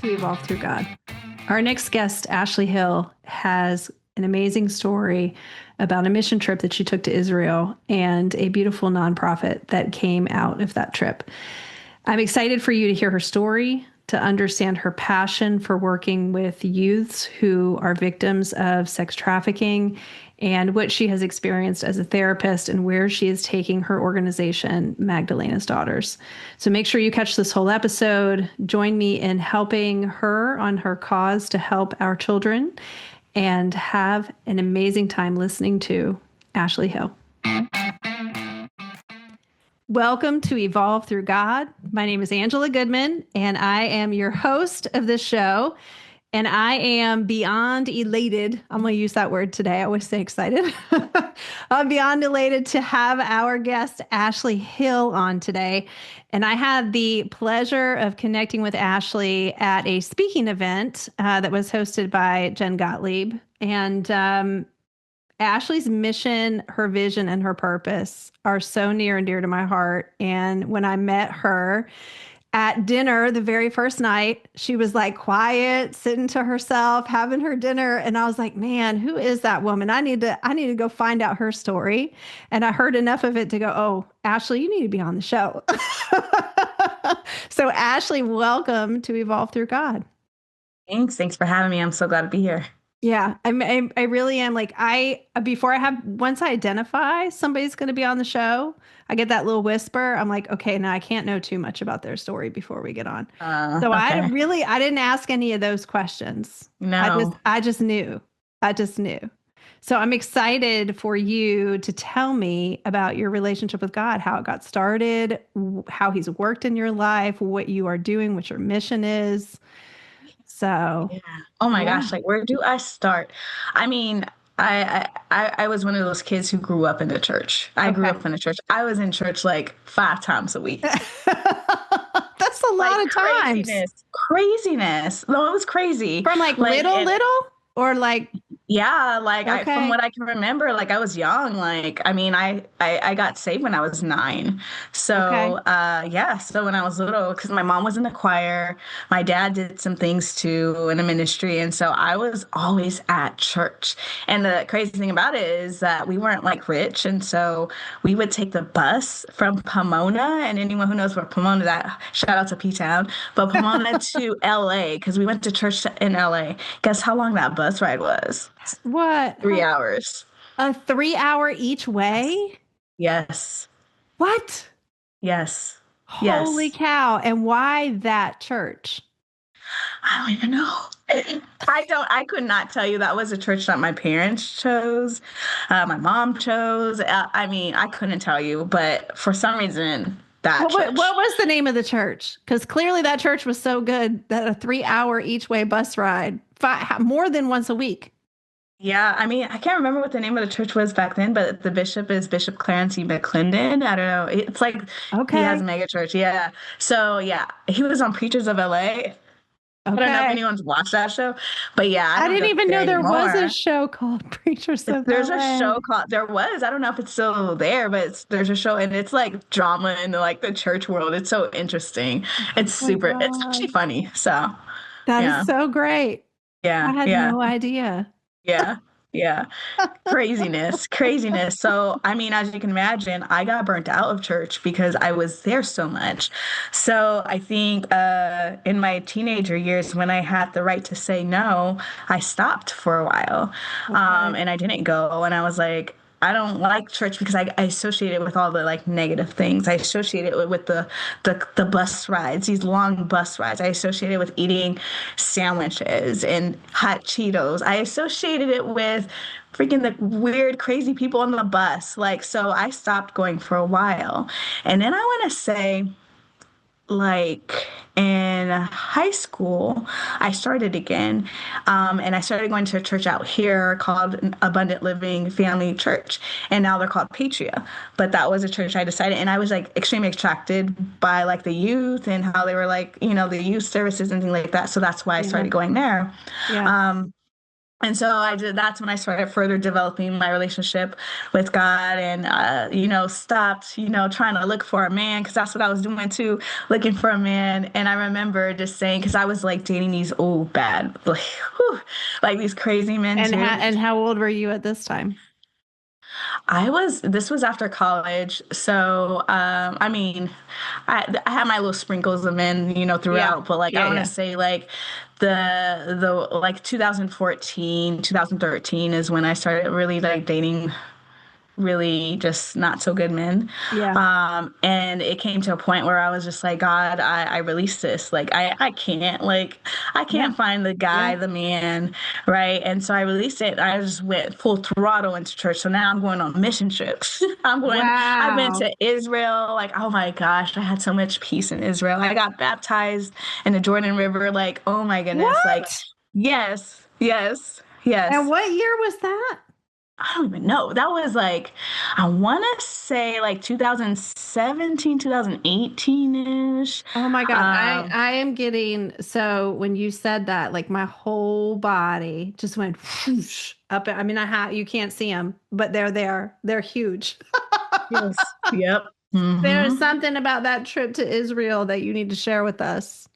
to Evolve Through God. Our next guest, Ashley Hill, has an amazing story about a mission trip that she took to Israel and a beautiful nonprofit that came out of that trip. I'm excited for you to hear her story, to understand her passion for working with youths who are victims of sex trafficking, and what she has experienced as a therapist and where she is taking her organization, Magdalena's Daughters. So make sure you catch this whole episode. Join me in helping her on her cause to help our children, and have an amazing time listening to Ashley Hill. Welcome to Evolve Through God. My name is Angela Goodman, and I am your host of this show. And I am beyond elated. I'm going to use that word today. I always say excited. I'm beyond elated to have our guest, Ashley Hill, on today. And I had the pleasure of connecting with Ashley at a speaking event that was hosted by Jen Gottlieb. And Ashley's mission, her vision, and her purpose are so near and dear to my heart. And when I met her at dinner the very first night, she was like quiet, sitting to herself, having her dinner. And I was like, man, who is that woman? I need to go find out her story. And I heard enough of it to go, oh, Ashley, you need to be on the show. So Ashley, welcome to Evolve Through God. Thanks for having me. I'm so glad to be here. Yeah, I really am. Like once I identify somebody's going to be on the show, I get that little whisper. I'm like, okay, now I can't know too much about their story before we get on. So okay. I didn't ask any of those questions. No, I just knew. So I'm excited for you to tell me about your relationship with God, how it got started, how he's worked in your life, what you are doing, what your mission is. So, yeah. Oh my gosh, like where do I start? I mean, I was one of those kids who grew up in the church. I grew up in the church. I was in church like 5 times a week. That's a lot of times. Craziness. No, it was crazy. From like little or like. Yeah, like from what I can remember, like I was young. Like, I mean, I got saved when I was 9. So, yeah. So when I was little, because my mom was in the choir, my dad did some things too in the ministry. And so I was always at church. And the crazy thing about it is that we weren't like rich. And so we would take the bus from Pomona, and anyone who knows where Pomona is at, shout out to P-Town, but Pomona to LA, because we went to church in LA. Guess how long that bus ride was? What? 3 hours. A 3-hour each way? Yes. What? Yes. Holy cow. And why that church? I don't even know. I could not tell you. That was a church that my parents chose. My mom chose. I mean, I couldn't tell you, but for some reason, that church. What was the name of the church? Because clearly that church was so good that a 3-hour each way bus ride, more than once a week. Yeah, I mean, I can't remember what the name of the church was back then, but the bishop is Bishop Clarence E. McClendon. I don't know. It's like he has a mega church. Yeah. So, yeah, he was on Preachers of LA. I don't know if anyone's watched that show, but yeah. I didn't even know there was a show called Preachers of There's LA. a show called, there was, I don't know if it's still there, but there's a show, and it's like drama in the church world. It's so interesting. It's it's actually funny. So that is so great. Yeah. I had no idea. Yeah. Craziness. So, I mean, as you can imagine, I got burnt out of church because I was there so much. So I think in my teenager years, when I had the right to say no, I stopped for a while. And I didn't go. And I was like, I don't like church because I associate it with all the like negative things. I associate it with the bus rides, these long bus rides. I associate it with eating sandwiches and hot Cheetos. I associated it with freaking the weird, crazy people on the bus. Like, so I stopped going for a while. And then I want to say, like in high school, I started again. And I started going to a church out here called Abundant Living Family Church. And now they're called Patria. But that was a church I decided. And I was like extremely attracted by like the youth and how they were like, the youth services and things like that. So that's why I started going there. And so that's when I started further developing my relationship with God and, stopped, trying to look for a man because that's what I was doing too, looking for a man. And I remember just saying, because I was like dating these old bad, like, whew, like these crazy men too. And how old were you at this time? This was after college. So, I mean, I had my little sprinkles of men, Yeah. throughout, but like, I Yeah, want to yeah. say like the like 2014, 2013 is when I started really like dating really just not so good men. Yeah. And it came to a point where I was just like, God, I release this. Like I Yeah. can't find the Yeah. guy, the man, right? And so I released it. I just went full throttle into church. So now I'm going on mission trips. I've been Wow. to Israel. Like, oh my gosh, I had so much peace in Israel. I got baptized in the Jordan River. Like, oh my goodness. Like, What? yes, yes, And yes. what year was that? I don't even know. That was like, I want to say like 2017, 2018-ish. Oh my God. Um, I am getting, so when you said that, like my whole body just went whoosh up. I mean, you can't see them, but they're there. They're huge. yes. Yep. There's Hmm. something about that trip to Israel that you need to share with us.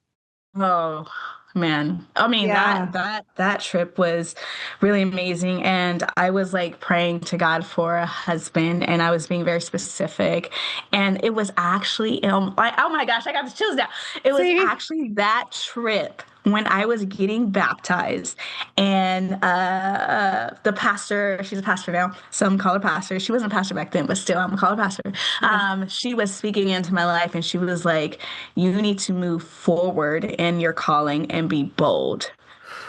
Oh man. I mean Yeah. that trip was really amazing and I was like praying to God for a husband and I was being very specific and it was actually oh my gosh, I got the chills now. It was See? actually that trip when I was getting baptized and the pastor, she's a pastor now, some call her pastor. She wasn't a pastor back then, but still I'm gonna call her pastor. Yeah. She was speaking into my life and she was like, you need to move forward in your calling and be bold.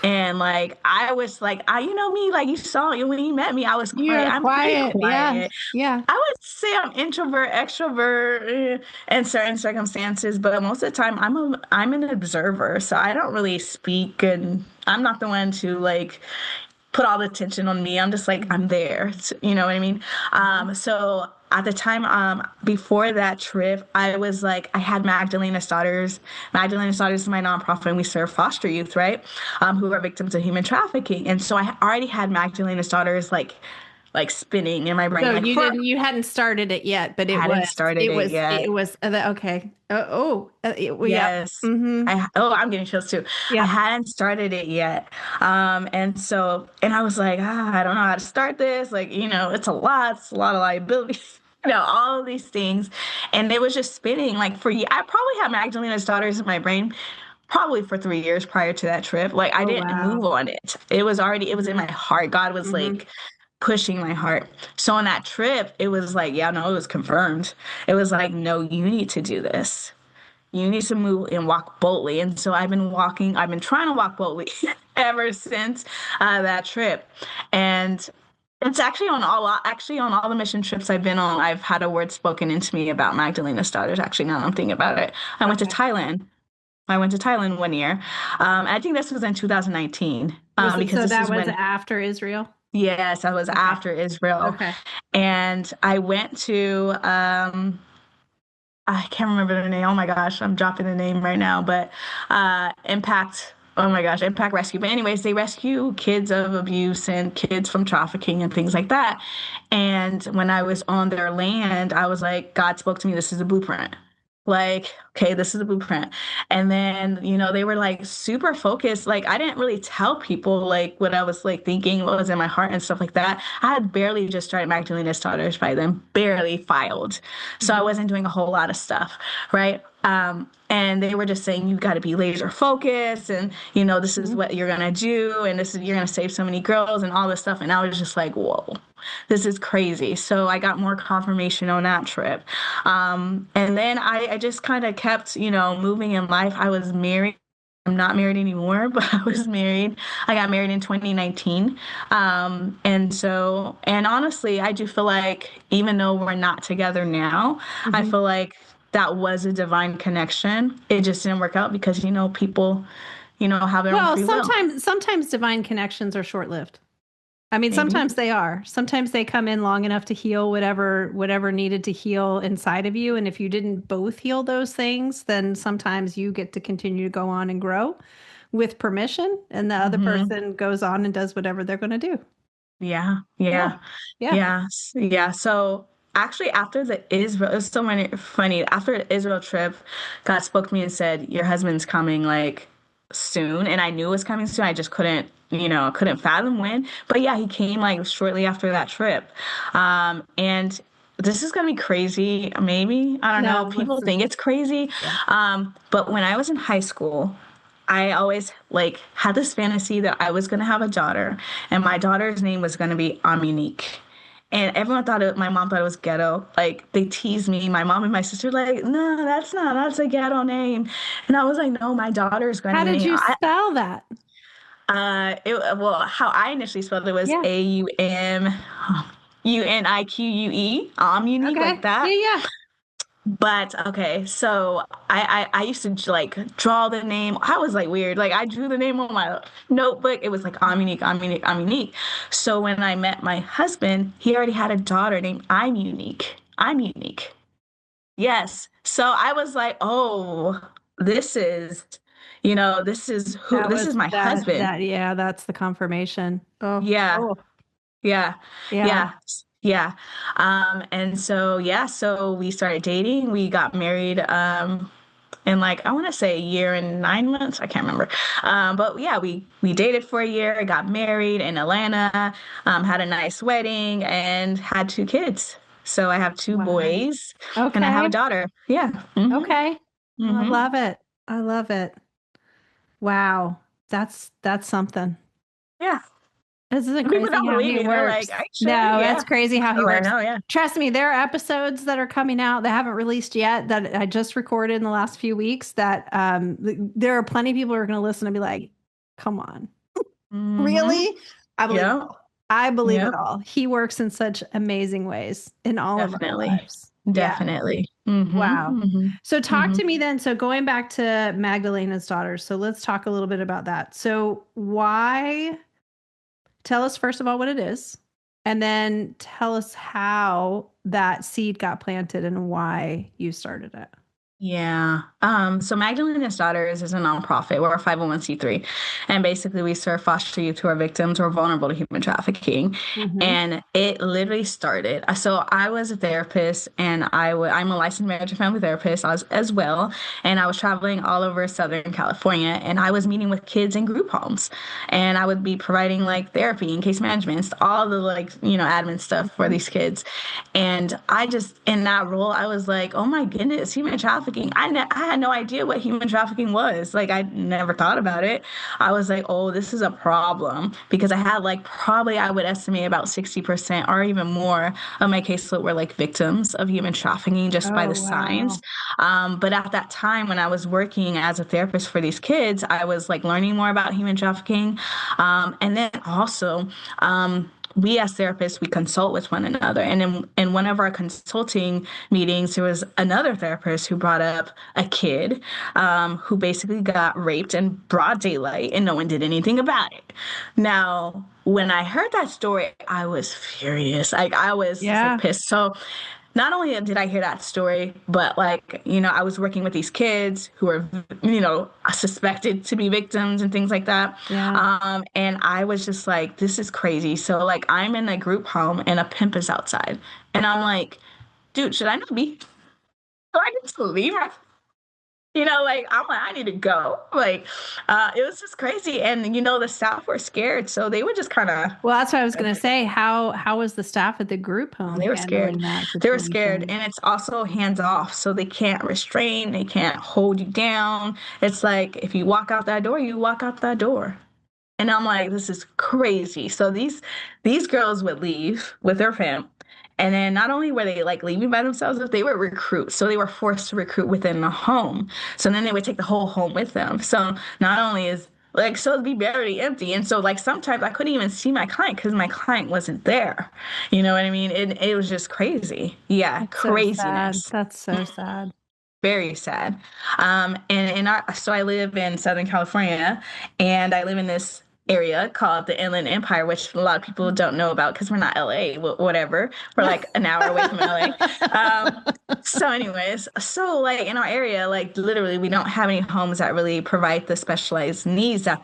And like I was like, you know me, like you saw when you met me, I was quiet. You're I'm pretty quiet. Yeah. quiet. Yeah. I would say I'm introvert, extrovert in certain circumstances, but most of the time I'm an observer, so I don't really speak, and I'm not the one to like put all the attention on me. I'm just like Mhm. I'm there. You know what I mean? Mhm. So at the time, before that trip, I was like, I had Magdalena's Daughters. Magdalena's Daughters is my nonprofit, and we serve foster youth, right? Who are victims of human trafficking. And so I already had Magdalena's Daughters like spinning in my brain, So like for you hadn't started it yet, but hadn't started it it yet. was, okay. Yep. Yes. Mm-hmm. I'm getting chills too. I Yep. hadn't started it yet. And I was like, I don't know how to start this. Like, it's a lot of liability, all of these things. And it was just spinning like I probably had Magdalena's Daughters in my brain probably for 3 years prior to that trip. Like I Oh, didn't wow. move on it. It was in my heart. God was Mm-hmm. like pushing my heart. So on that trip, it was like, yeah, no, it was confirmed. It was like, no, you need to do this. You need to move and walk boldly. And so I've been trying to walk boldly ever since that trip. And it's actually on all the mission trips I've been on, I've had a word spoken into me about Magdalena's Daughters. Actually, now that I'm thinking about it, I went to Okay. Thailand. I went to Thailand one year. I think this was in 2019, Was it, because so this that is was when, after Israel? yes, I was Okay. after Israel. Okay. And I went to I can't remember the name. Oh my gosh, I'm dropping the name right now, but Impact. Oh my gosh, Impact Rescue. But anyways, they rescue kids of abuse and kids from trafficking and things like that. And when I was on their land, I was like, God spoke to me, this is the blueprint. Like, okay, this is the blueprint. And then, they were like super focused. Like, I didn't really tell people like what I was like thinking, what was in my heart and stuff like that. I had barely just started Magdalena's Daughters by then, barely filed. So I Mhm. wasn't doing a whole lot of stuff, right? And they were just saying you got to be laser focused, and this is Mhm. what you're gonna do, and this is you're gonna save so many girls and all this stuff. And I was just like, whoa, this is crazy. So I got more confirmation on that trip, and then I just kind of kept moving in life. I was married. I'm not married anymore, but I was married. I got married in 2019. And honestly, I do feel like even though we're not together now, I Mhm. feel like that was a divine connection. It just didn't work out because, people, have their own Well, free will. sometimes divine connections are short-lived. I mean, Maybe. sometimes they are. Sometimes they come in long enough to heal whatever needed to heal inside of you. And if you didn't both heal those things, then sometimes you get to continue to go on and grow with permission, and the other Hmm. person goes on and does whatever they're going to do. Yeah, Yeah. yeah, Yeah. yeah, yeah. So actually, after the Israel, it was so many funny. After the Israel trip, God spoke to me and said, "Your husband's coming like soon," and I knew it was coming soon. I just couldn't, couldn't fathom when. But yeah, he came like shortly after that trip, and this is gonna be crazy. Maybe I don't know. No, People listen. think it's crazy, Yeah. but when I was in high school. I always like had this fantasy that I was gonna have a daughter, and my daughter's name was gonna be Aminique. And everyone thought my mom thought it was ghetto. Like they teased me, my mom and my sister, like, no, that's a ghetto name. And I was like, no, my daughter's going to How be did named. you spell that? Well, how I initially spelled it was Yeah. Aumunique, unique like Okay. Yeah, that. yeah. But okay, so I used to like draw the name. I was like weird. Like I drew the name on my notebook. It was like I'm unique, I'm unique, I'm unique. So when I met my husband, he already had a daughter named I'm unique. I'm unique. Yes. So I was like, oh, this is, That this is was my husband. yeah, that's the confirmation. Oh, Yeah. oh, Yeah. yeah. Yeah. Yeah. And so yeah, so we started dating. We got married in like I want to say a year and 9 months. I can't remember. But yeah, we dated for a year, got married in Atlanta, had a nice wedding, and had two kids. So I have two Wow. boys, and I have a Okay. daughter. Yeah. Hmm. Okay. I Hmm. love it. I love it. Wow. That's something. Yeah. Isn't People crazy don't how believe he me. They're like, works? "Are you sure?" No, Yeah. that's crazy how he Oh, I works. know. Yeah. Trust me, there are episodes that are coming out that haven't released yet that I just recorded in the last few weeks that there are plenty of people who are going to listen and be like, come on. Hmm. Really? I believe it Yep. all. I believe it Yep. all. He works in such amazing ways in all of our Definitely. lives. Yeah. Definitely. Hmm. Wow. Hmm. So talk Hmm. to me then. So going back to Magdalena's daughter. So let's talk a little bit about that. So why tell us first of all what it is, and then tell us how that seed got planted and why you started it. Yeah. So Magdalena's Daughters is a nonprofit. We're a 501(c)(3). And basically we serve foster youth who are victims or vulnerable to human trafficking. Mm-hmm. And it literally started. So I was a therapist and I'm a licensed marriage and family therapist as well. And I was traveling all over Southern California and I was meeting with kids in group homes. And I would be providing like therapy and case management, all the like, admin stuff for these kids. And I just, in that role, I was like, oh my goodness, human trafficking. I had no idea what human trafficking was. Like, I never thought about it. I was like, oh, this is a problem because I had like probably, I would estimate about 60% or even more of my caseload were like victims of human trafficking just by Oh, the wow. signs. But at that time, when I was working as a therapist for these kids, I was like learning more about human trafficking. And then also, we as therapists we consult with one another and in one of our consulting meetings there was another therapist who brought up a kid who basically got raped in broad daylight and no one did anything about it. Now when I heard that story I was furious. Like I was just like Yeah. pissed. So not only did I hear that story, but like, I was working with these kids who were, suspected to be victims and things like that. Yeah. And I was just like, this is crazy. So like I'm in a group home and a pimp is outside. And I'm like, dude, should I not be? Do I just leave? Like I'm like, I need to go. Like, it was just crazy. And the staff were scared. So they were just kind of Well, that's what I was going to say. How was the staff at the group home they were scared. handling that They were scared. situation? And it's also hands off. So they can't restrain, they can't hold you down. It's like if you walk out that door, you walk out that door. And I'm like, this is crazy. So these girls would leave with their fam. And then not only were they like leaving by themselves, but they were recruits. So they were forced to recruit within the home. So then they would take the whole home with them. So not only is like so it'd be barely empty. And so like sometimes I couldn't even see my client because my client wasn't there. You know what I mean? It was just crazy. Yeah, That's so sad. craziness. That's so sad. Very sad. And so I live in Southern California and I live in this area called the Inland Empire, which a lot of people don't know about because we're not LA, whatever. We're like an hour away from LA. So anyways, so like in our area, like literally we don't have any homes that really provide the specialized needs that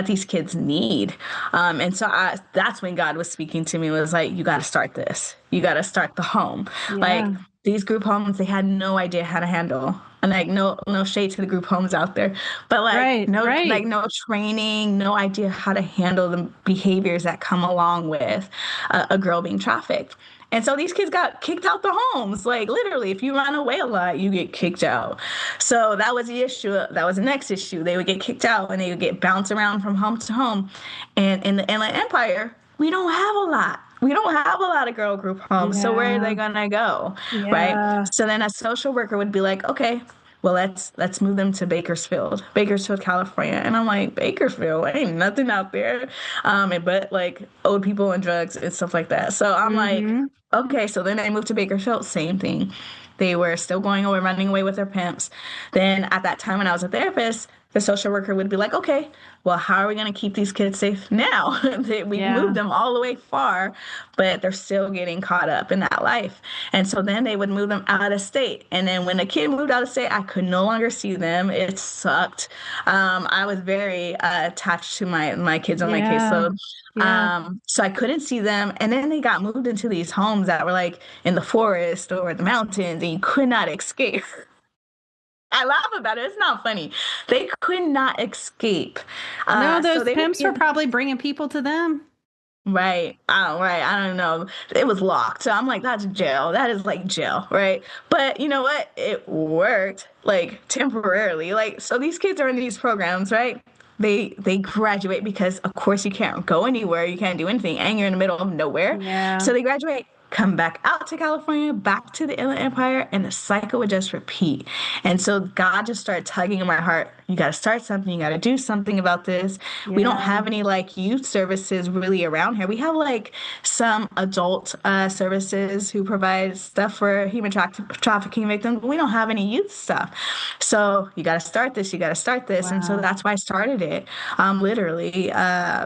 these kids need. And so that's when God was speaking to me, was like, you got to start this. You got to start the home. Yeah. Like these group homes, they had no idea how to handle. And like no shade to the group homes out there, but Right. Right. no training, no idea how to handle the behaviors that come along with a girl being trafficked. And so these kids got kicked out the homes. Like literally, if you run away a lot, you get kicked out. So that was the issue. That was the next issue. They would get kicked out and they would get bounced around from home to home. And in the Inland Empire, we don't have a lot. We don't have a lot of girl group homes. So where are Yeah. they gonna go? Right? Yeah. So then a social worker would be like, okay, well, let's move them to Bakersfield, California. And I'm like, Bakersfield, ain't nothing out there. But like old people and drugs and stuff like that. So I'm like, Mm-hmm. okay, so then they moved to Bakersfield, same thing. They were still going away, running away with their pimps. Then at that time when I was a therapist, the social worker would be like, okay, well, how are we going to keep these kids safe now? We've moved Yeah. them all the way far, but they're still getting caught up in that life. And so then they would move them out of state. And then when the kid moved out of state, I could no longer see them. It sucked. I was very attached to my kids on my Yeah. caseload. Yeah. So I couldn't see them. And then they got moved into these homes that were like in the forest or the mountains, and you could not escape. I laugh about it. It's not funny. They could not escape. No, So those they would pimps be were probably bringing people to them. right. Right. I don't know. It was locked. So I'm like, that's jail. That is like jail. Right. But you know what? It worked like temporarily. Like, so these kids are in these programs, right? They graduate because of course you can't go anywhere, you can't do anything, and you're in the middle of nowhere. Yeah. So they graduate, come back out to California, back to the Inland Empire, and the cycle would just repeat. And so God just started tugging in my heart. You got to start something. You got to do something about this. We don't Yeah. have any like youth services really around here. We have like some adult services who provide stuff for trafficking victims, but we don't have any youth stuff. So you got to start this. You got to start this. And so Wow. that's why I started it, literally,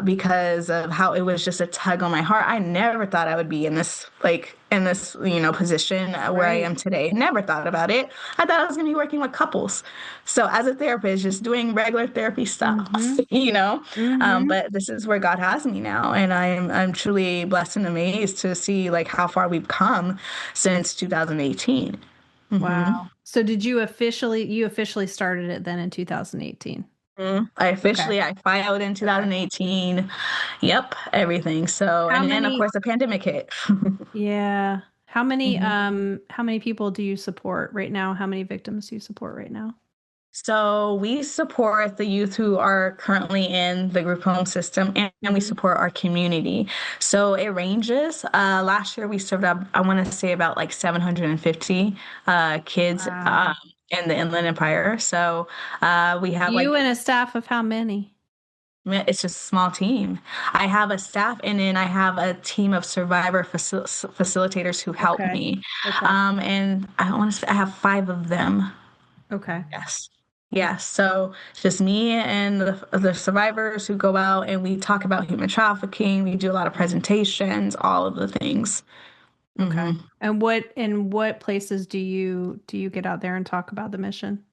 because of how it was just a tug on my heart. I never thought I would be in this, like, in this, position where I Right. am today. Never thought about it. I thought I was going to be working with couples. So as a therapist, just doing regular therapy stuff, Mm-hmm. you know. Mm-hmm. But this is where God has me now, and I'm truly blessed and amazed to see like how far we've come since 2018. Hmm. Wow. So did you officially started it then in 2018? I Okay. I filed in Okay. 2018. Yep, everything. So, How and then of many, course the pandemic hit. yeah. Mhm. How many people do you support right now? How many victims do you support right now? So we support the youth who are currently in the group home system, and we Mhm. support our community. So it ranges. Last year we served up, I want to say about like 750 kids Wow. in the Inland Empire. So we have You like, and a staff of how many? it's just a small team. I have a staff, and then I have a team of survivor facilitators who help Okay. me. Okay. And I want to say I have five of them. Okay. Yes. Yeah, so just me and the survivors who go out and we talk about human trafficking. We do a lot of presentations, all of the things. Okay. Hmm. And what places do you get out there and talk about the mission?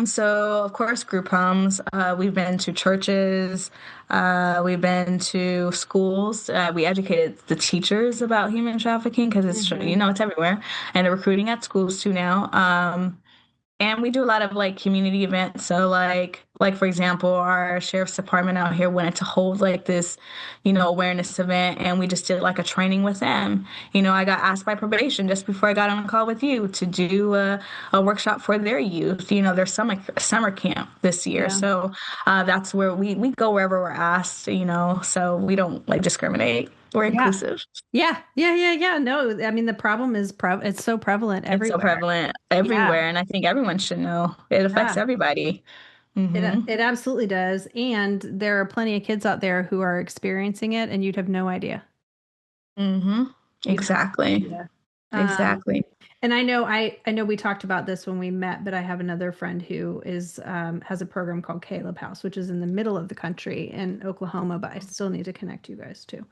So of course, group homes. We've been to churches. We've been to schools. We educated the teachers about human trafficking because Hmm. it's everywhere, and they're recruiting at schools too now. And we do a lot of like community events. So like for example, our sheriff's department out here wanted to hold like this, awareness event, and we just did like a training with them. I got asked by probation just before I got on a call with you to do a workshop for their youth, their summer camp this year. Yeah. So that's where we go wherever we're asked, so we don't like discriminate. We're Yeah. inclusive. Yeah. Yeah. Yeah. Yeah. No, I mean the problem is it's so prevalent It's so everywhere. prevalent Yeah. everywhere, and I think everyone should know. It affects Yeah. everybody. Hmm. It absolutely does. And there are plenty of kids out there who are experiencing it and you'd have no idea. Hmm. You'd have no Exactly. idea. Um, Exactly. and I know we talked about this when we met, but I have another friend who is has a program called Caleb House, which is in the middle of the country in Oklahoma, but I still need to connect you guys too.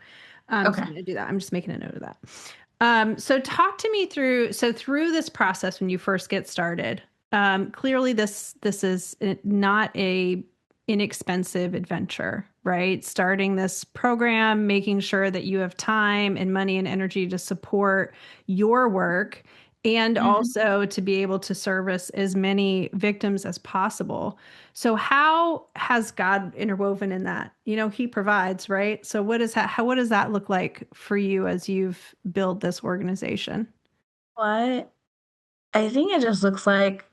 So Okay. I'm going to do that. I'm just making a note of that. So talk to me through this process when you first get started. Clearly this is not a inexpensive adventure, right? Starting this program, making sure that you have time and money and energy to support your work and Mhm. also to be able to service as many victims as possible. So how has God interwoven in that? He provides, right? So what does that look like for you as you've built this organization? What? I think it just looks like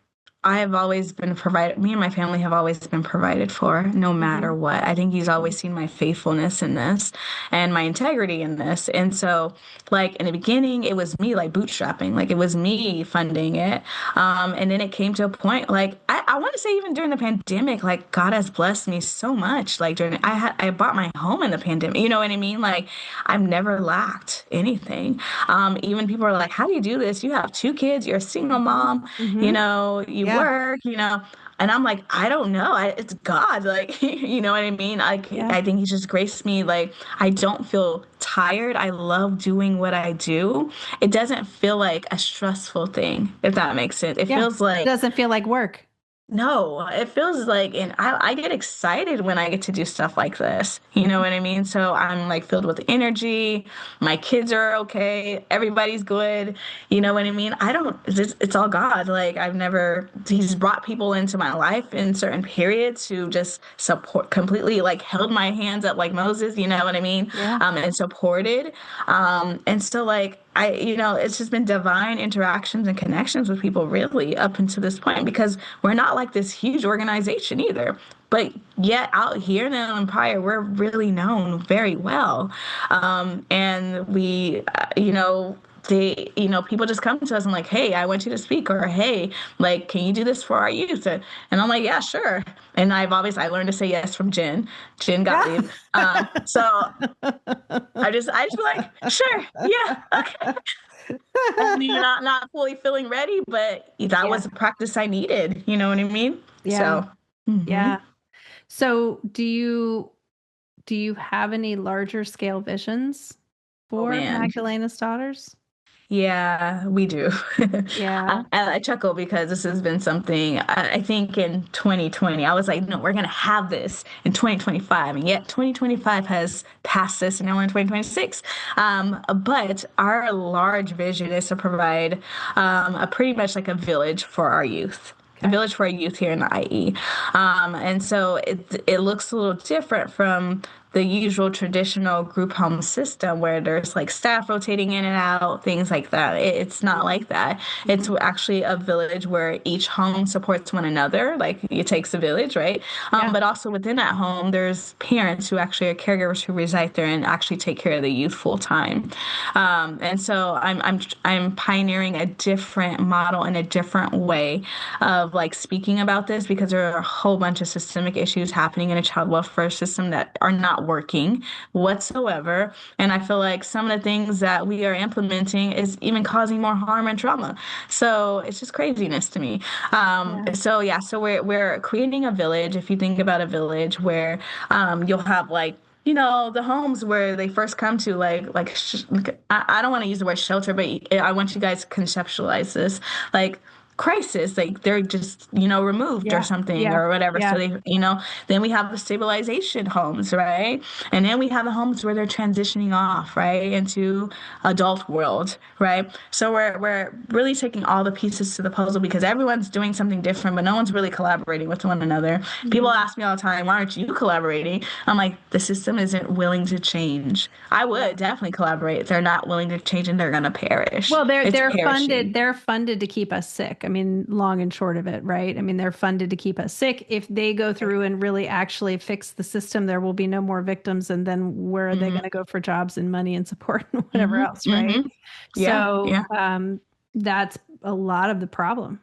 I have always been provided, me and my family have always been provided for no matter Mhm. what. I think he's always seen my faithfulness in this and my integrity in this. And so, like, in the beginning, it was me like bootstrapping, like, it was me funding it. And then it came to a point, like, I want to say even during the pandemic, like, God has blessed me so much. Like, I bought my home in the pandemic, you know what I mean? Like, I've never lacked anything. Even people are like, how do you do this? You have two kids, you're a single Mhm. mom, Mhm. you Yeah. work, and I'm like, I don't know. It's God. Like, you know what I mean? Yeah. I think He just graced me. Like, I don't feel tired. I love doing what I do. It doesn't feel like a stressful thing, if that makes sense. It Yeah. feels like Doesn't feel like work. no, it feels like, and I get excited when I get to do stuff like this. You know what I mean? So I'm like filled with energy. My kids are okay. Everybody's good. You know what I mean? It's all God. Like He's brought people into my life in certain periods who just support completely, like held my hands up like Moses, you know what I mean? Yeah. And supported. And so like, it's just been divine interactions and connections with people really up until this point because we're not like this huge organization either. But yet out here in the Empire, we're really known very well. And people just come to us and like, hey, I want you to speak, or hey, like, can you do this for our youth? And I'm like, yeah, sure. And I learned to say yes from Jen. Jen Yeah. Gottlieb. So I just be like, sure, yeah, okay. Only not fully feeling ready, but that Yeah. was a practice I needed. You know what I mean? Yeah. So, hmm Yeah. So do you have any larger scale visions oh for man. Magdalena's daughters? Yeah, we do. Yeah. I chuckle because this has been something I think in 2020, I was like, no, we're going to have this in 2025. And yet 2025 has passed us and now we're in 2026. But our large vision is to provide a pretty much like a village for our youth. A Okay. village for our youth here in the IE. And so it looks a little different from the usual traditional group home system where there's like staff rotating in and out, things like that. It's not Mhm. like that. It's Mhm. actually a village where each home supports one another. Like it takes a village, right? Yeah. But also within that home, there's parents who actually are caregivers who reside there and actually take care of the youth full time. And so I'm pioneering a different model and a different way of like speaking about this because there are a whole bunch of systemic issues happening in a child welfare system that are not working whatsoever. And I feel like some of the things that we are implementing is even causing more harm and trauma. So it's just craziness to me. Yeah. So yeah, so we're creating a village. If you think about a village where you'll have like the homes where they first come to I don't want to use the word shelter, but I want you guys to conceptualize this like crisis, like they're just removed or Yeah. something Yeah. or whatever, so Yeah. then we have the stabilization homes, right? And then we have the homes where they're transitioning off, right, into adult world, right? So we're really taking all the pieces to the puzzle because everyone's doing something different, but no one's really collaborating with one another. People Mhm. ask me all the time, why aren't you collaborating? I'm like, the system isn't willing to change. I Yeah. would definitely collaborate. If they're not willing to change, and they're gonna perish. Well, they're It's they're funded perishing. they're funded to keep us sick. I mean, long and short of it, right? I mean, they're funded to keep us sick. If they go through and really actually fix the system, there will be no more victims, and then where are they going Hmm to go for jobs and money and support and whatever hmm else, right? hmm Yeah, So yeah. that's a lot of the problem.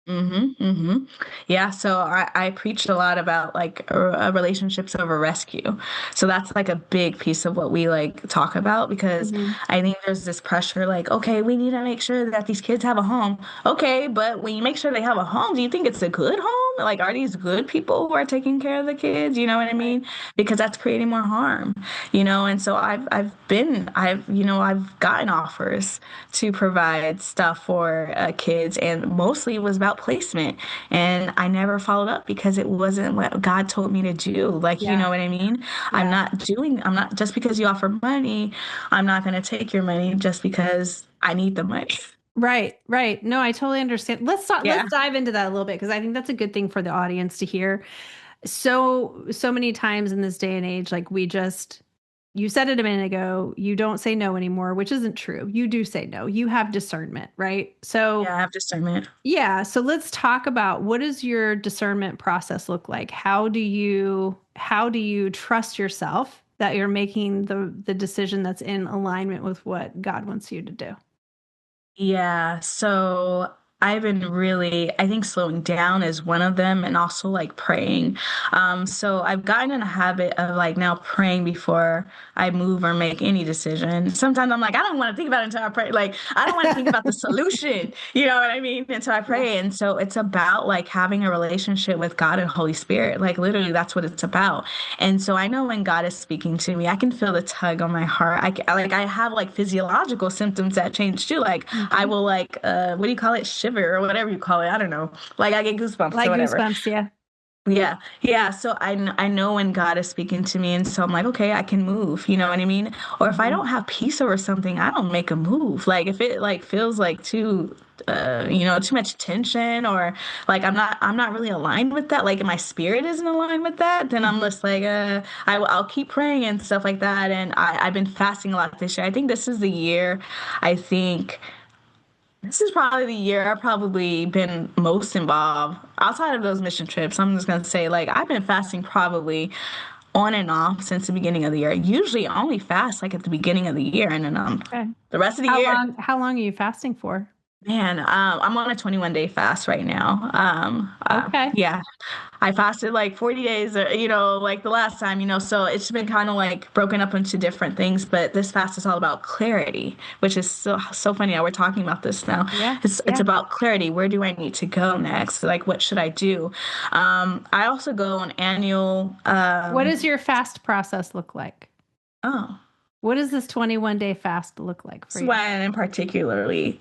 Yeah, so I preached a lot about like relationships over rescue. So that's like a big piece of what we like talk about because Hmm. I think there's this pressure like, okay, we need to make sure that these kids have a home. Okay, but when you make sure they have a home, do you think it's a good home? Like, are these good people who are taking care of the kids? You know what I Right. mean? Because that's creating more harm, and so I've gotten offers to provide stuff for kids, and mostly it was about placement. And I never followed up because it wasn't what God told me to do. Like, you Yeah. know what I mean? Yeah. I'm not just because you offer money, I'm not going to take your money just because I need the money. Right, right. No, I totally understand. Let's Yeah. dive into that a little bit because I think that's a good thing for the audience to hear. So many times in this day and age, like you said it a minute ago, you don't say no anymore, which isn't true. You do say no. You have discernment, right? So, Yeah, I have discernment. yeah, so let's talk about what does your discernment process look like? How do you trust yourself that you're making the decision that's in alignment with what God wants you to do? Yeah, so I've been really, I think slowing down is one of them, and also like praying. So I've gotten in a habit of like now praying before I move or make any decision. Sometimes I'm like, I don't want to think about it until I pray. Like, I don't want to think about the solution, you know what I mean? Until I Yeah. pray. And so it's about like having a relationship with God and Holy Spirit. Like, literally, that's what it's about. And so I know when God is speaking to me, I can feel the tug on my heart. Like I have like physiological symptoms that change too. Like I Hmm. will like what do you call it? Shiver or whatever you call it. I don't know. Like I get goosebumps or Like whatever. goosebumps, yeah. Yeah. Yeah. So I know when God is speaking to me, and so I'm like, okay, I can move. You know what I mean? Or if I Hmm. don't have peace over something, I don't make a move. Like if it like feels like too too much tension, or like I'm not really aligned with that, like my spirit isn't aligned with that, then I'm Hmm. just like I'll keep praying and stuff like that. And I've been fasting a lot this year. I think this is the year, I think this is probably the year I've probably been most involved outside of those mission trips. I'm just gonna say, like, I've been fasting probably on and off since the beginning of the year. Usually I only fast like at the beginning of the year, and then Okay. the rest of the How year. long how long are you fasting for? Man, I'm on a 21-day fast right now. Okay. Yeah, I fasted like 40 days, like the last time, so it's been kind of like broken up into different things. But this fast is all about clarity, which is so funny how we're talking about this now. Yeah. It's Yeah. about clarity. Where do I need to go next? Like, what should I do? I also go on annual. What does your fast process look like? Oh. What does this 21-day fast look like for This you? one in particularly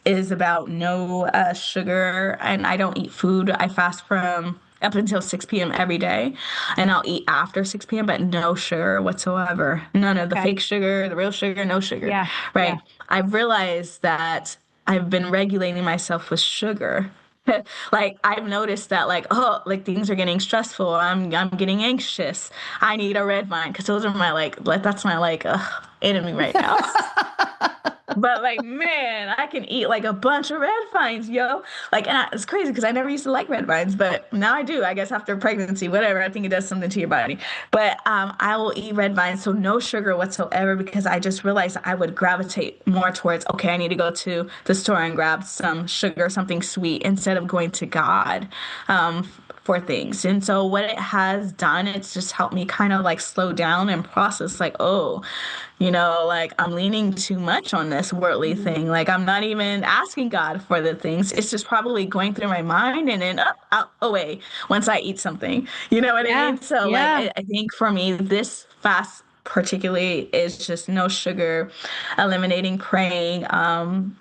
is about no sugar, and I don't eat food. I fast from up until 6 p.m. every day, and I'll eat after 6 p.m., but no sugar whatsoever. None of the Okay. fake sugar, the real sugar, no sugar, Yeah. Yeah. right? I've realized that I've been regulating myself with sugar. Like I've noticed that like oh like things are getting stressful. I'm getting anxious. I need a red wine because those are my like that's my like enemy right now. But like, man, I can eat like a bunch of red vines, yo. Like, and it's crazy because I never used to like red vines, but now I do. I guess after pregnancy, whatever. I think it does something to your body. But I will eat red vines, so no sugar whatsoever, because I just realized I would gravitate more towards, okay, I need to go to the store and grab some sugar, something sweet, instead of going to God. For things. And so what it has done, it's just helped me kind of like slow down and process like, oh, like I'm leaning too much on this worldly Mhm. thing. Like I'm not even asking God for the things. It's just probably going through my mind and then up, out, away once I eat something. You know what I Yeah. mean? So like Yeah. I think for me, this fast particularly is just no sugar, eliminating praying. I'm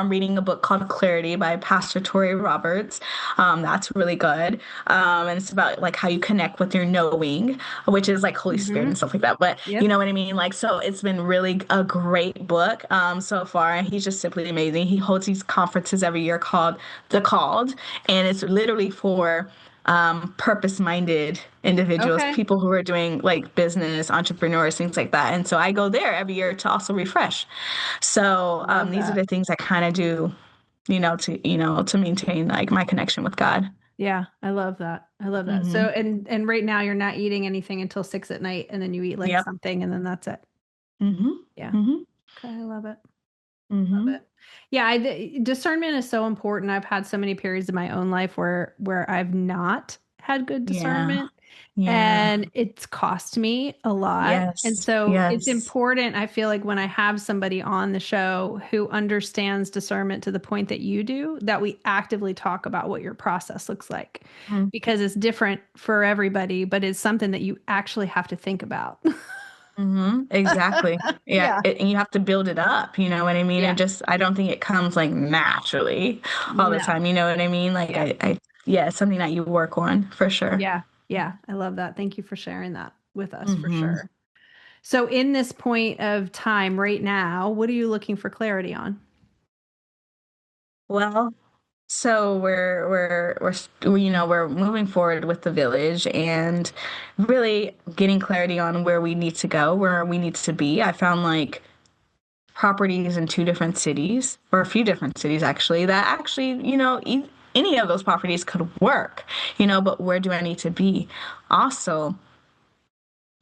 reading a book called Clarity by Pastor Tori Roberts. That's really good. And it's about like how you connect with your knowing, which is like Holy Spirit Hmm. and stuff like that. But you Yep. know what I mean? Like, so it's been really a great book so far. And he's just simply amazing. He holds these conferences every year called The Called, and it's literally for purpose-minded individuals, Okay. people who are doing like business, entrepreneurs, things like that. And so I go there every year to also refresh. So Love these are that. the things I kind of do, to maintain like my connection with God. Yeah, I love that. I love that. So Hmm. and right now you're not eating anything until 6 at night and then you eat like Yep. something and then that's it. Hmm. Yeah. Hmm. Okay, I love it. Mm-hmm. Yeah, discernment is so important. I've had so many periods in my own life where I've not had good Yeah. discernment, Yeah. and it's cost me a lot. And Yes. so it's Yes. important, I feel like, when I have somebody on the show who understands discernment to the point that you do, that we actively talk about what your process looks like, because it's different for everybody, but it's something that you actually have to think about. Mm-hmm. Exactly. Yeah. Yeah. And you have to build it up. You know what I mean? Yeah. I don't think it comes like naturally all the No. time. You know what I mean? Like, Yeah. yeah, it's something that you work on for sure. Yeah. Yeah. I love that. Thank you for sharing that with us for Mm-hmm. sure. So, in this point of time right now, what are you looking for clarity on? Well, so you know, we're moving forward with the village and really getting clarity on where we need to go, where we need to be. I found like properties in two different cities, or a few different cities actually, that actually, you know, any of those properties could work, you know, but where do I need to be? Also,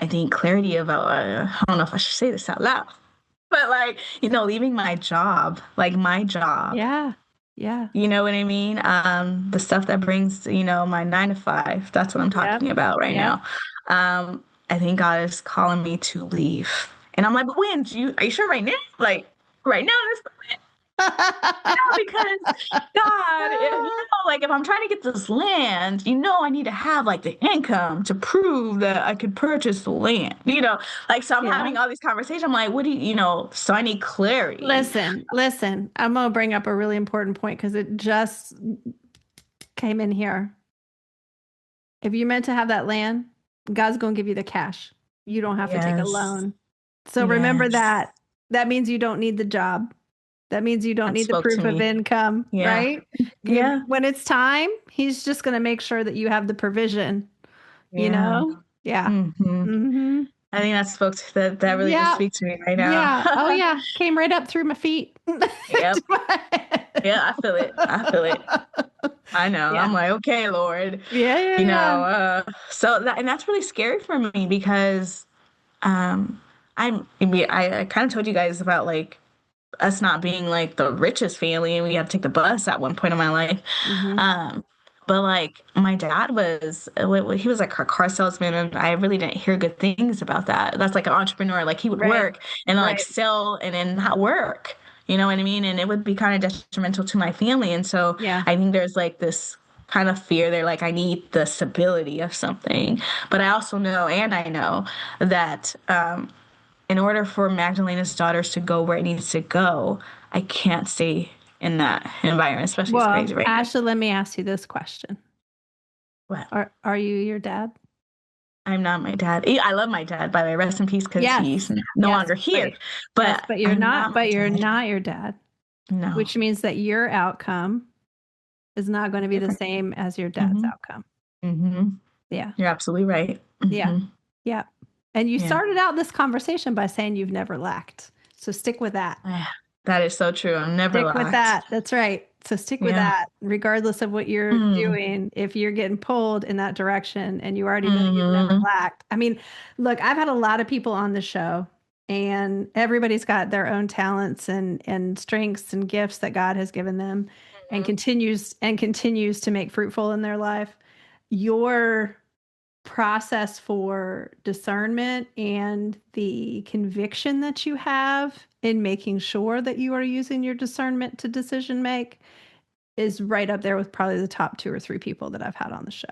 I think clarity about, I don't know if I should say this out loud, but like, you know, leaving my job, Yeah. Yeah. you know what I mean? The stuff that brings, you know, my 9 to 5, that's what I'm Yep. talking about right Yep. now. I think God is calling me to leave. And I'm like, but when? Are you sure right now? Like, right now, you know, because God, if, you know, like if I'm trying to get this land, you know, I need to have like the income to prove that I could purchase the land, you know, like, so I'm Yeah. having all these conversations. I'm like, what do you know, so I need clarity. Listen. I'm going to bring up a really important point because it just came in here. If you're meant to have that land, God's going to give you the cash. You don't have to take a Yes. loan. So remember Yes. that. That means you don't need the job. That means you don't That need the spoke to proof of me. income, Yeah. right? Yeah. When it's time, he's just going to make sure that you have the provision, you Yeah. know? Yeah. Hmm. Hmm. I think that really just Yeah. speaks to me right now. Yeah. Oh, yeah. Came right up through my feet. Yep. To my head. Yeah, I feel it. I feel it. I know. Yeah. I'm like, okay, Lord. Yeah. Yeah. You Yeah. know, and that's really scary for me because um I kind of told you guys about like us not being like the richest family and we had to take the bus at one point in my life. Hmm. Um, but like my dad was, he was like a car salesman, and I really didn't hear good things about that. That's like an entrepreneur, like he would Right. work and then like Right. sell and then not work. You know what I mean? And it would be kind of detrimental to my family. And so Yeah. I think there's like this kind of fear there, like I need the stability of something. But I also know, and I know that in order for Magdalena's daughters to go where it needs to go, I can't stay in that environment, especially it's Well, crazy right now. Ashley, let me ask you this question. But Are you your dad? I'm not my dad. I love my dad, by the way. Rest in peace, because he's Yes. no Yes. longer But here. yes, But I'm not my you're dad. not your dad, No. which means that your outcome is not going to be the Different. same as your dad's Mm-hmm. outcome. Mm-hmm. Yeah. You're absolutely right. Yeah. Mm-hmm. Yeah. And you Yeah. started out this conversation by saying you've never lacked. So stick with that. Ah, that is so true. I'm never Stick with lacked. that. That's right. So stick with Yeah. that, regardless of what you're Mm. doing. If you're getting pulled in that direction and you already know you've never Mm-hmm. lacked. I mean, look, I've had a lot of people on the show, and everybody's got their own talents and strengths and gifts that God has given them, and continues to make fruitful in their life. Your process for discernment and the conviction that you have in making sure that you are using your discernment to decision make is right up there with probably the top 2 or 3 people that I've had on the show.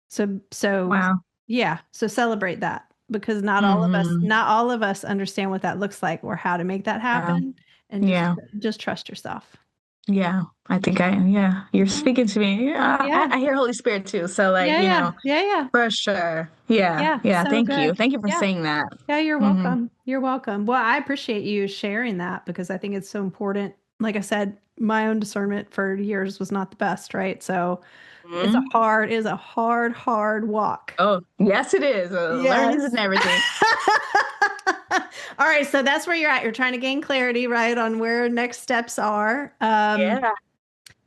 So Wow. yeah, so celebrate that, because Mm-hmm. not all of us understand what that looks like or how to make that Yeah. happen, and Yeah. just trust yourself. Yeah, yeah, you're Yeah. speaking to me. Yeah, Yeah. I hear Holy Spirit too. So like, Yeah. you Yeah. know, Yeah. Yeah. for sure. Yeah, Yeah. yeah. So Thank you. good. Thank you for Yeah. saying that. Yeah, you're Hmm. welcome. You're welcome. Well, I appreciate you sharing that because I think it's so important. Like I said, my own discernment for years was not the best, right? So Hmm. it is a hard walk. Oh, yes, it is. Learnings Yes. and everything. All right, so that's where you're at. You're trying to gain clarity, right, on where next steps are. Yeah.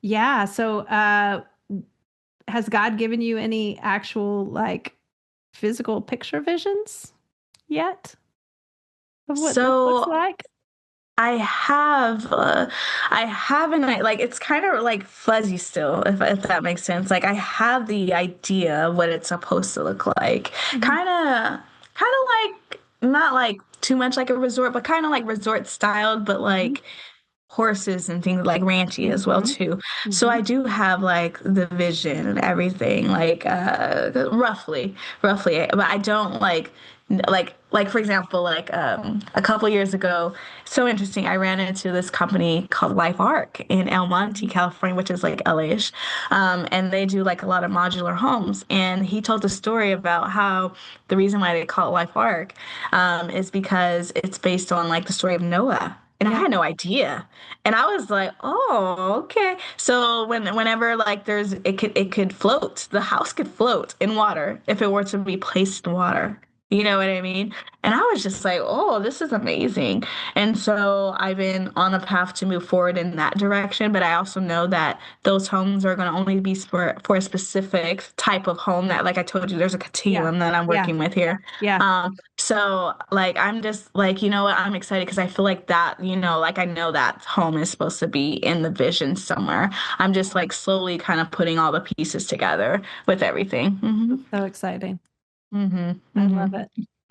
Yeah. So, has God given you any actual like physical picture visions yet of what this looks So like? I have an like it's kind of like fuzzy still, if that makes sense. Like I have the idea of what it's supposed to look like, Mhm. kind of like not like too much like a resort, but kind of like resort styled, but Mhm. like horses and things like ranchy as well Mhm. too. So I Mhm. do have like the vision and everything, like roughly, but I don't like for example, like a couple years ago, so interesting. I ran into this company called Life Arc in El Monte, Mhm. California, which is like LA-ish, and they do like a lot of modular homes. And he told a story about how the reason why they call it Life Arc is because it's based on like the story of Noah. And I Yeah. had no idea. And I was like, "Oh, okay." So whenever like it could float. The house could float in water if it were to be placed in water. You know what I mean? And I was just like, "Oh, this is amazing." And so I've been on a path to move forward in that direction, but I also know that those homes are going to only be for a specific type of home that, like I told you, there's a Yeah. continuum that I'm Yeah. working with here. Yeah. So like I'm just like, you know what, I'm excited because I feel like that, like I know that home is supposed to be in the vision somewhere. I'm just like slowly kind of putting all the pieces together with everything. That's so exciting. I love Hmm. it. I love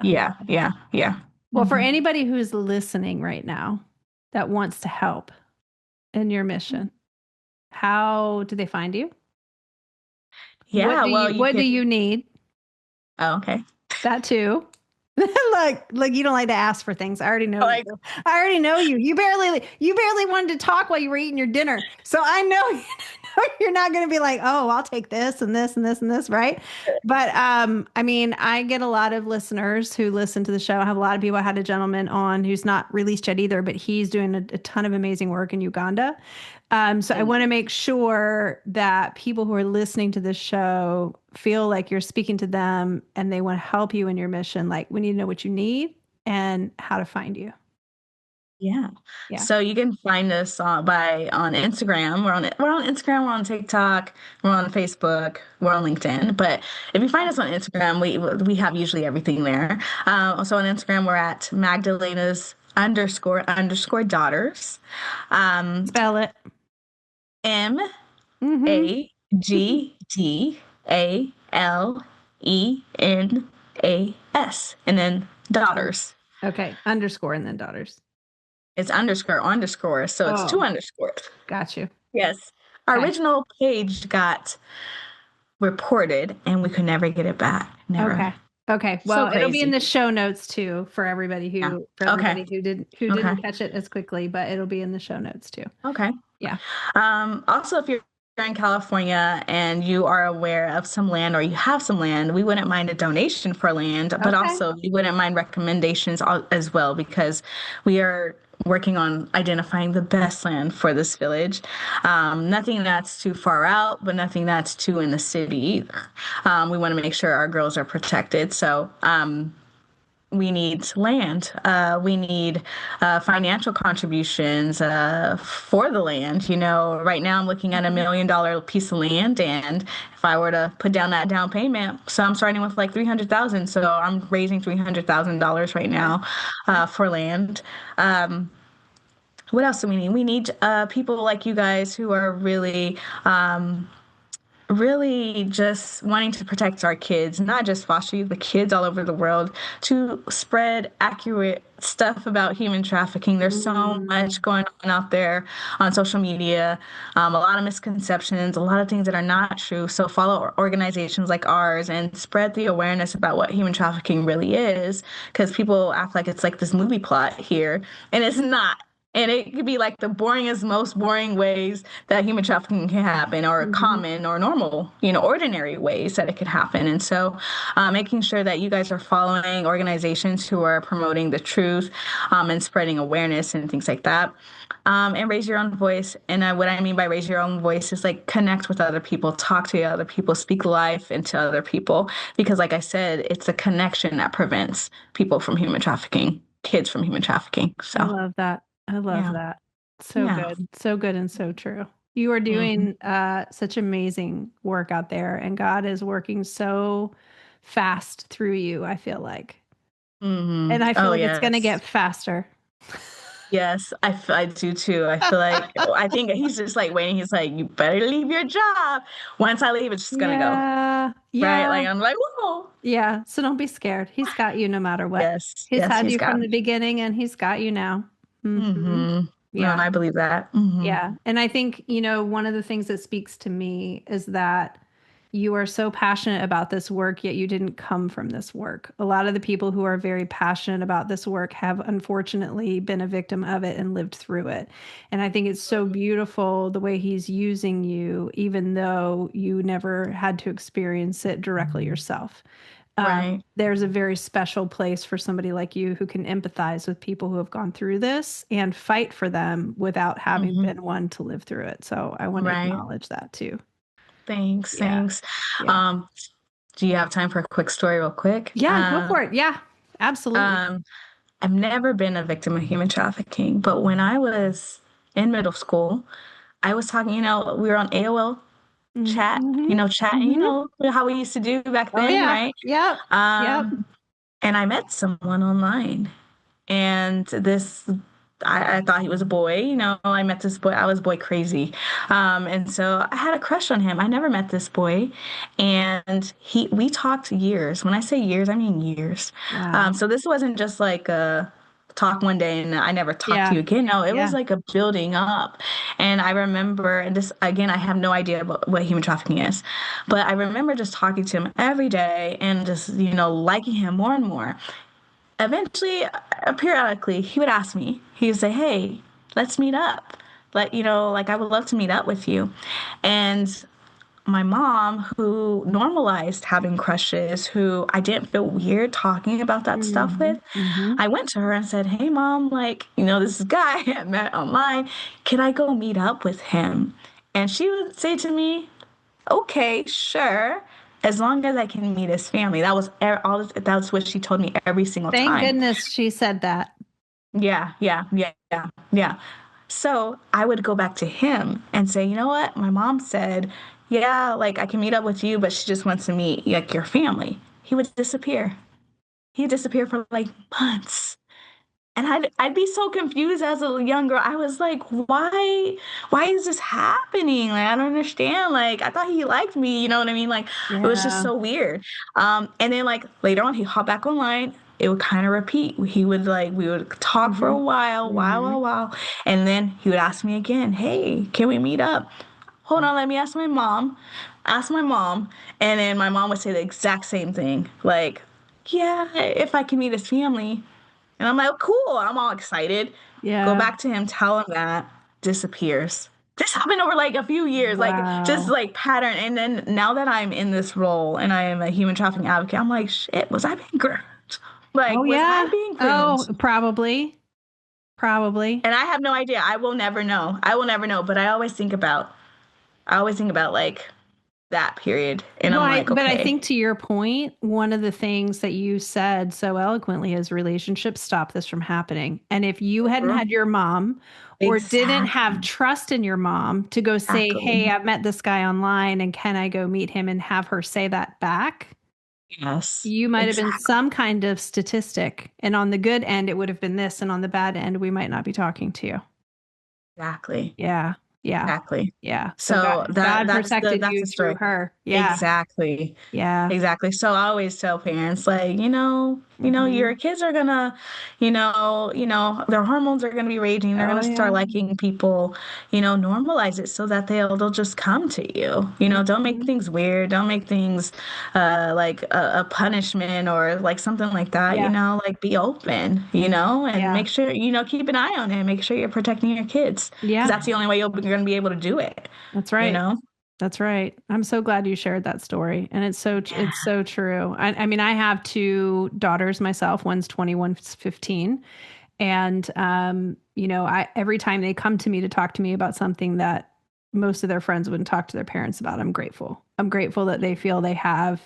Yeah, it. yeah, yeah. Well, for Hmm. anybody who's listening right now that wants to help in your mission, how do they find you? Yeah, well, you What do can. you need? Oh, okay. That too. Like you don't like to ask for things. I already know you. Like, I already know you. You barely wanted to talk while you were eating your dinner. So I know you're not going to be like, "Oh, I'll take this and this and this and this," right? But I mean, I get a lot of listeners who listen to the show. I have a lot of people. I had a gentleman on who's not released yet either, but he's doing a ton of amazing work in Uganda. So I want to make sure that people who are listening to this show feel like you're speaking to them and they want to help you in your mission. Like we need to know what you need and how to find you. yeah. Yeah. So you can find us on Instagram. We're on Instagram, we're on TikTok, we're on Facebook, we're on LinkedIn. But if you find us on Instagram, we have usually everything there. So on Instagram, we're at Magdalena's underscore daughters. Um, Spell it. Mm-hmm. Magdalenas, and then daughters. Okay. Underscore and then daughters. It's underscore, so it's two Oh, underscores. got you. Yes. Our Okay. original page got reported and we could never get it back. Never. Okay. Okay. So Well, it'll be in crazy. the show notes too for everybody Yeah. who Okay. who Okay. didn't catch it as quickly, but it'll be in the show notes too. Okay. Yeah. Also, if you're in California and you are aware of some land or you have some land, we wouldn't mind a donation for land, but Okay. also we wouldn't mind recommendations as well because we are working on identifying the best land for this village. Nothing that's too far out, but nothing that's too in the city either. We want to make sure our girls are protected. So, we need land. We need financial contributions for the land. Right now I'm looking at $1 million piece of land, and if I were to put down that down payment, so I'm starting with like 300,000. So I'm raising $300,000 right Okay. now Okay. for land. What else do we need? We need people like you guys who are really just wanting to protect our kids, not just foster youth, but kids all over the world, to spread accurate stuff about human trafficking. There's so Mm, much going on out there on social media, a lot of misconceptions, a lot of things that are not true. So follow organizations like ours and spread the awareness about what human trafficking really is, because people act like it's like this movie plot here, and it's not. And it could be like the boringest, most boring ways that human trafficking can happen, or mhm. common or normal, ordinary ways that it could happen. And so, making sure that you guys are following organizations who are promoting the truth and spreading awareness and things like that. And raise your own voice. And what I mean by raise your own voice is like connect with other people, talk to other people, speak life into other people. Because, like I said, it's a connection that prevents people from human trafficking, kids from human trafficking. I So, love that. I love yeah, that. So yeah. good. So good and so true. You are Hmm. doing such amazing work out there, and God is working so fast through you, I feel like. Hmm. And I feel Oh, like it's going to yes. get faster. Yes, I do too. I feel like I think he's just like waiting. He's like, you better leave your job. Once I leave, it's just gonna go. Yeah. Right? Yeah. Like I'm like, whoa. Yeah. So don't be scared. He's got you no matter what. Yes, He's yes, had he's you got from the me. beginning and he's got you now. Hmm. No, Yeah. and I believe that. Hmm. Yeah. And I think, one of the things that speaks to me is that you are so passionate about this work, yet you didn't come from this work. A lot of the people who are very passionate about this work have unfortunately been a victim of it and lived through it. And I think it's so beautiful the way he's using you, even though you never had to experience it directly yourself. Right. There's a very special place for somebody like you who can empathize with people who have gone through this and fight for them without having Hmm. been one to live through it. So I want to Right. acknowledge that too. Thanks, Yeah. thanks. Yeah. Um, do you have time for a quick story real quick? Yeah, go for it. Yeah, absolutely. Um, I've never been a victim of human trafficking, but when I was in middle school, I was talking, we were on AOL chat, Mm-hmm. chatting, Hmm. how we used to do back Oh then, yeah. right? Yep. Yep. And I met someone online, and I thought he was a boy. I met this boy. I was boy crazy. And so I had a crush on him. I never met this boy. And we talked years. When I say years, I mean years. Wow. So this wasn't just like a talk one day and I never talked to Yeah. you again. No, it was Yeah. like a building up. And I remember, and this, again, I have no idea what human trafficking is, but I remember just talking to him every day and just, liking him more and more. Eventually, periodically, he would ask me, he would say, hey, let's meet up. Like I would love to meet up with you. And my mom, who normalized having crushes, who I didn't feel weird talking about that stuff Hmm. with, Hmm. I went to her and said, hey, mom, like, this guy I met online, can I go meet up with him? And she would say to me, okay, sure, as long as I can meet his family. That's what she told me every single Thank time. goodness she said that. Yeah, yeah, yeah, yeah, yeah. So I would go back to him and say, you know what? My mom said, yeah, like I can meet up with you, but she just wants to meet like your family. He would disappear. He'd disappear for like months. And I'd be so confused as a young girl. I was like, why is this happening? Like, I don't understand. Like, I thought he liked me, you know what I mean? Like, it was just Yeah. so weird. And then like later on, he hopped back online. It would kind of repeat. We would talk for a Hmm. while, Hmm. and then he would ask me again, hey, can we meet up? Hold on, let me ask my mom. Ask my mom. And then my mom would say the exact same thing. Like, yeah, if I can meet his family. And I'm like, cool. I'm all excited. Go Yeah. back to him, tell him that, disappears. This happened over like a few years, like just Wow. like pattern. And then now that I'm in this role and I am a human trafficking advocate, I'm like, shit, was I being groomed? Oh Like, was I yeah. being groomed? Oh, probably. Probably. And I have no idea. I will never know. I will never know. But I always think about like that period. And Well, I'm like, but I okay, think to your point, one of the things that you said so eloquently is relationships stop this from happening. And if you hadn't mhm, had your mom or didn't have exactly, trust in your mom to go say, hey, exactly. I've met this guy online and can I go meet him and have her say that back, Yes, you might have been exactly, some kind of statistic. And on the good end, it would have been this. And on the bad end, we might not be talking to you. exactly. Yeah. Yeah. Exactly. Yeah. So So God that's the protected that's you the through story. her. Yeah. Exactly. Yeah. Exactly. So I always tell parents like, your Hmm. kids are gonna, their hormones are gonna be raging. They're Oh, gonna start yeah. liking people, normalize it so that they'll just come to you. Don't make Mhm. things weird. Don't make things like a punishment or like something like that, Yeah. like be open, and Yeah. make sure, keep an eye on it. Make sure you're protecting your kids because Yeah. that's the only way you're gonna be able to do it, That's you right. know? That's right. I'm so glad you shared that story. And Yeah. it's so true. I mean, I have two daughters myself. One's 20, one's 15. And I every time they come to me to talk to me about something that most of their friends wouldn't talk to their parents about, I'm grateful. I'm grateful that they feel they have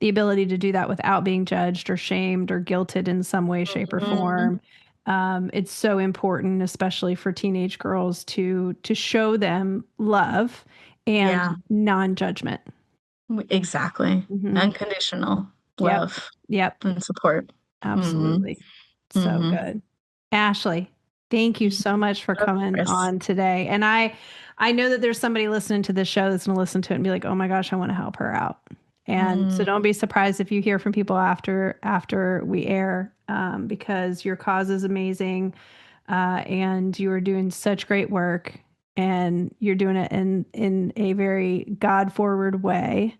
the ability to do that without being judged or shamed or guilted in some way, shape, or Mhm. form. It's so important, especially for teenage girls, to show them love and Yeah. non-judgment. Exactly. Hmm. Unconditional Yep. love Yep. and support. Hmm. Absolutely. So Hmm. good. Ashley. Thank you so much for Of coming course. on today. And I know that there's somebody listening to this show that's going to listen to it and be like, "Oh my gosh, I want to help her out." And so Mm, don't be surprised if you hear from people after we air, because your cause is amazing, and you are doing such great work, and you're doing it in a very God forward way,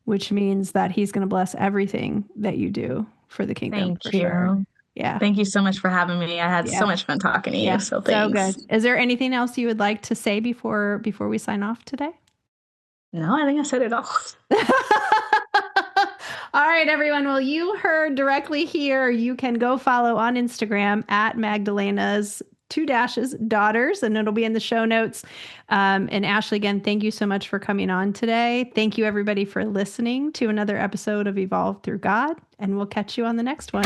which means that He's going to bless everything that you do for the kingdom for thank sure. you. Yeah. Thank you so much for having me. I had so Yeah. much fun talking to you, Yeah, so so good. thanks. Is there anything else you would like to say before we sign off today? No, I think I said it all. All right, everyone. Well, you heard directly here. You can go follow on Instagram at Magdalena's two dashes daughters, and it'll be in the show notes. And Ashley, again, thank you so much for coming on today. Thank you, everybody, for listening to another episode of Evolve Through God, and we'll catch you on the next one.